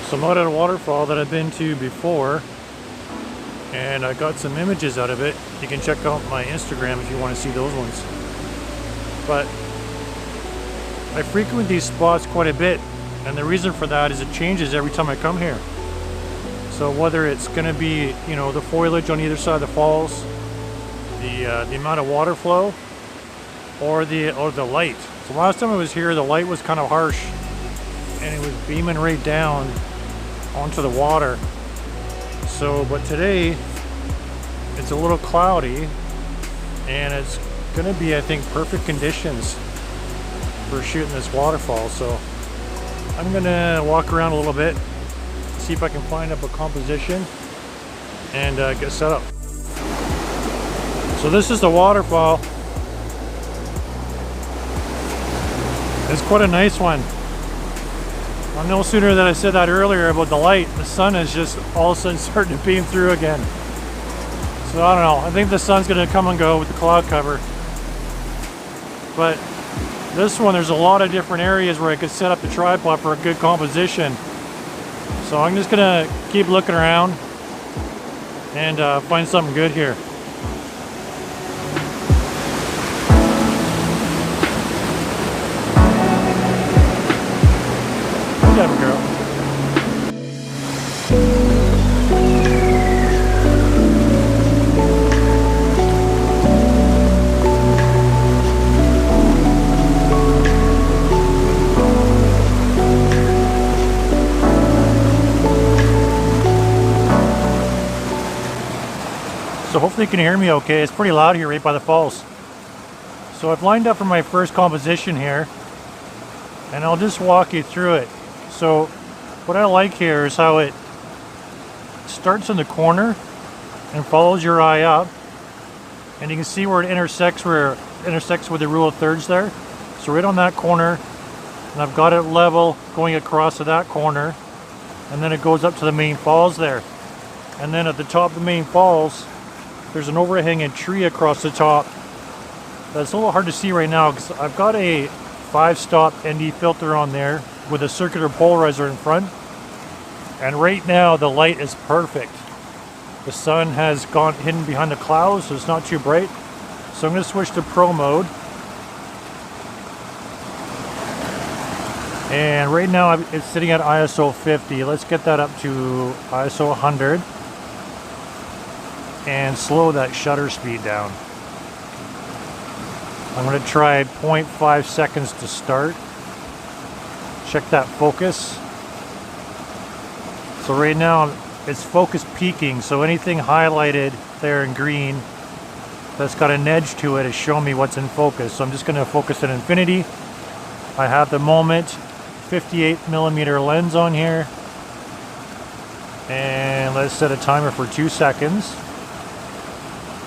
So I'm out at a waterfall that I've been to before, and I got some images out of it. You can check out my Instagram if you want to see those ones. But I frequent these spots quite a bit, and the reason for that is it changes every time I come here. So whether it's going to be, you know, the foliage on either side of the falls, the amount of water flow, or the light. So last time I was here, the light was kind of harsh, and it was beaming right down onto the water. So, but today it's a little cloudy, and it's going to be, I think, perfect conditions for shooting this waterfall. So I'm going to walk around a little bit, see if I can find up a composition and get set up. So this is the waterfall. It's quite a nice one. No sooner than I said that earlier about the light, the sun is just all of a sudden starting to beam through again. So I don't know, I think the sun's going to come and go with the cloud cover. But this one, there's a lot of different areas where I could set up the tripod for a good composition. So I'm just going to keep looking around and find something good here. Girl. So hopefully you can hear me okay. It's pretty loud here right by the falls. So I've lined up for my first composition here, and I'll just walk you through it. So what I like here is how it starts in the corner and follows your eye up, and you can see where it intersects with the rule of thirds there. So right on that corner, and I've got it level going across to that corner, and then it goes up to the main falls there. And then at the top of the main falls, there's an overhanging tree across the top. That's a little hard to see right now because I've got a 5-stop ND filter on there with a circular polarizer in front, and right now the light is perfect. The sun has gone hidden behind the clouds, so it's not too bright. So I'm going to switch to Pro mode, and right now it's sitting at ISO 50. Let's get that up to ISO 100 and slow that shutter speed down. I'm going to try 0.5 seconds to start. Check that focus. So right now it's focus peaking, so anything highlighted there in green that's got an edge to it is showing me what's in focus. So I'm just going to focus at infinity. I have the Moment 58mm lens on here, and let's set a timer for 2 seconds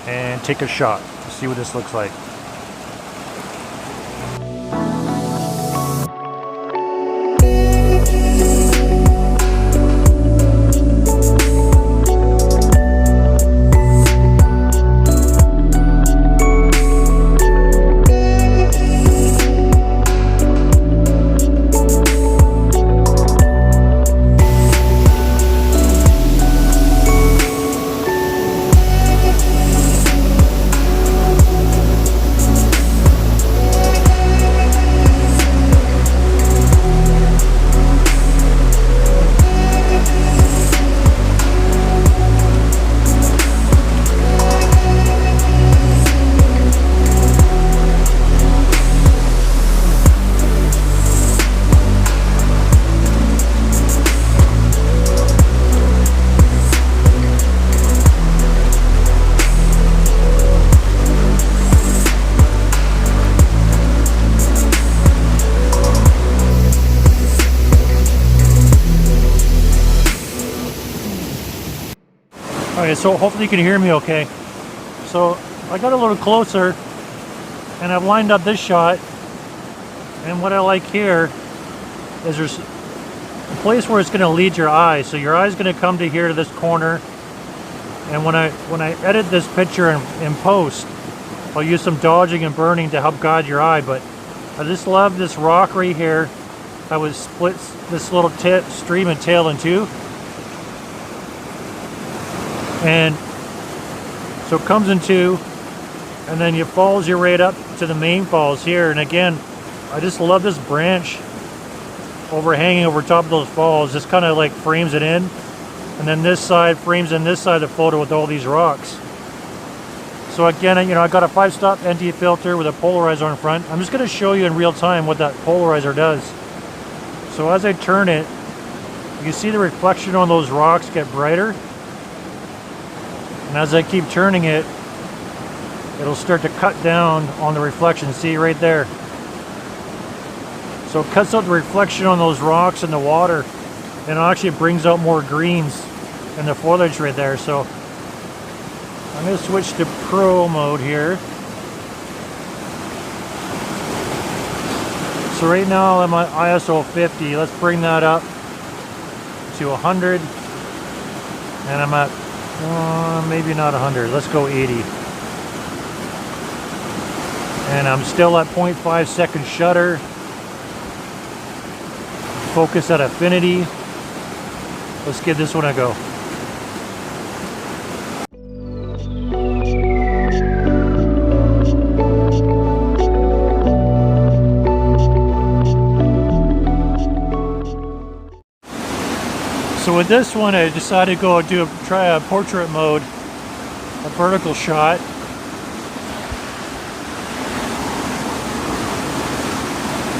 and take a shot to see what this looks like. Okay, so hopefully you can hear me okay. So I got a little closer and I've lined up this shot, and what I like here is there's a place where it's going to lead your eye. So your eye's going to come to here to this corner, and when I edit this picture in post, I'll use some dodging and burning to help guide your eye. But I just love this rock right here. how it splits this little stream and tail in two. And so it comes in two, and then it falls you right up to the main falls here. And again, I just love this branch overhanging over top of those falls. Just kind of like frames it in, and then this side frames in this side of the photo with all these rocks. So again, you know, I got a 5-stop ND filter with a polarizer in front. I'm just going to show you in real time what that polarizer does. So as I turn it, you can see the reflection on those rocks get brighter. And as I keep turning it, it'll start to cut down on the reflection. See right there. So it cuts out the reflection on those rocks in the water, and it actually brings out more greens in the foliage right there. So I'm going to switch to Pro mode here. So right now I'm at ISO 50. Let's bring that up to 100. And I'm at, maybe not 100. Let's go 80. And I'm still at 0.5 second shutter. Focus at affinity. Let's give this one a go. So with this one, I decided to go try a portrait mode, a vertical shot.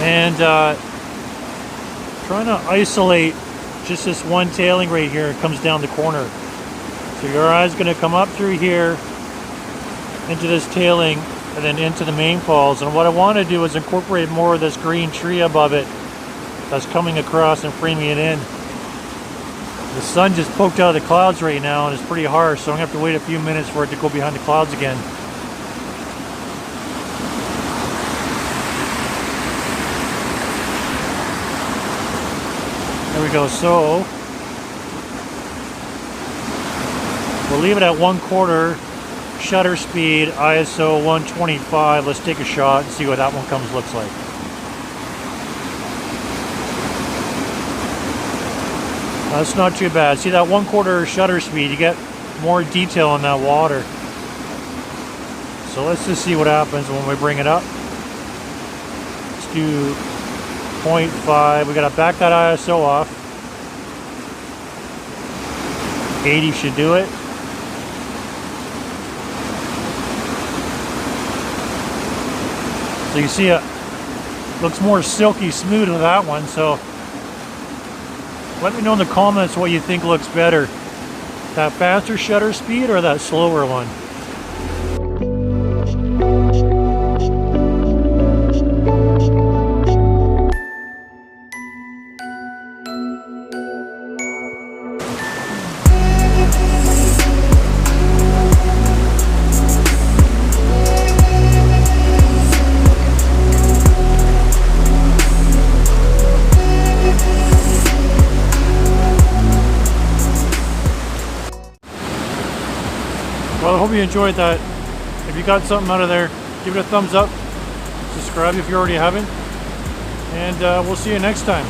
And trying to isolate just this one tailing right here. It comes down the corner. So your eye's going to come up through here into this tailing and then into the main falls. And what I want to do is incorporate more of this green tree above it that's coming across and framing it in. The sun just poked out of the clouds right now and it's pretty harsh, so I'm going to have to wait a few minutes for it to go behind the clouds again. There we go. So we'll leave it at 1/4 shutter speed, ISO 125. Let's take a shot and see what that one looks like. That's not too bad. See that 1/4 shutter speed, you get more detail on that water. So let's just see what happens when we bring it up. Let's do 0.5. We gotta back that ISO off. 80 should do it. So you see it looks more silky smooth with that one. So let me know in the comments what you think looks better. That faster shutter speed or that slower one? Well, I hope you enjoyed that. If you got something out of there, give it a thumbs up. Subscribe if you already haven't. And we'll see you next time.